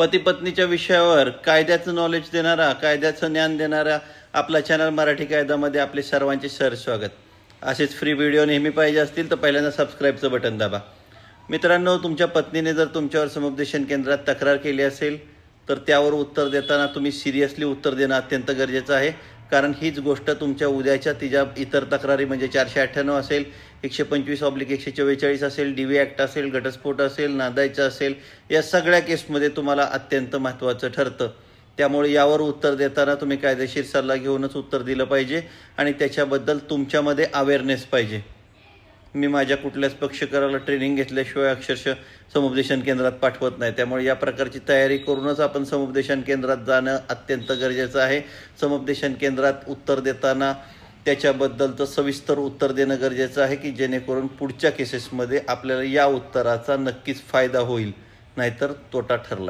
पती पत्नीच्या विषयावर कायद्याचं नॉलेज देणारा, कायद्याचं ज्ञान देणारा आपला चॅनल मराठी कायद्यामध्ये आपले सर्वांचे स्वागत. असेच फ्री व्हिडिओ नेहमी पाहिजे असतील तर पहिल्यांदा सबस्क्राईबचं बटन दाबा. मित्रांनो, तुमच्या पत्नीने जर तुमच्यावर समुपदेशन केंद्रात तक्रार केली असेल तर त्यावर उत्तर देताना तुम्ही सिरियसली उत्तर देणं अत्यंत गरजेचं आहे. कारण हीच गोष्ट तुमच्या उद्याच्या तिच्या इतर तक्रारी म्हणजे 498 असेल, 125/144 असेल, DV ॲक्ट असेल, घटस्फोट असेल, नांदायचं असेल, या सगळ्या केसमध्ये तुम्हाला अत्यंत महत्त्वाचं ठरतं. त्यामुळे यावर उत्तर देताना तुम्ही कायदेशीर सल्ला घेऊनच उत्तर दिलं पाहिजे आणि त्याच्याबद्दल तुमच्यामध्ये अवेअरनेस पाहिजे. मी माझ्या कुठल्याच पक्षकाराला ट्रेनिंग घेतल्याशिवाय अक्षरशः समुपदेशन केंद्रात पाठवत नाही. त्यामुळे या प्रकारची तयारी करूनच आपण समुपदेशन केंद्रात जाणं अत्यंत गरजेचं आहे. समुपदेशन केंद्रात उत्तर देताना त्याच्याबद्दलचं सविस्तर उत्तर देणं गरजेचं आहे की जेणेकरून पुढच्या केसेसमध्ये आपल्याला या उत्तराचा नक्कीच फायदा होईल, नाहीतर तोटा ठरलाय.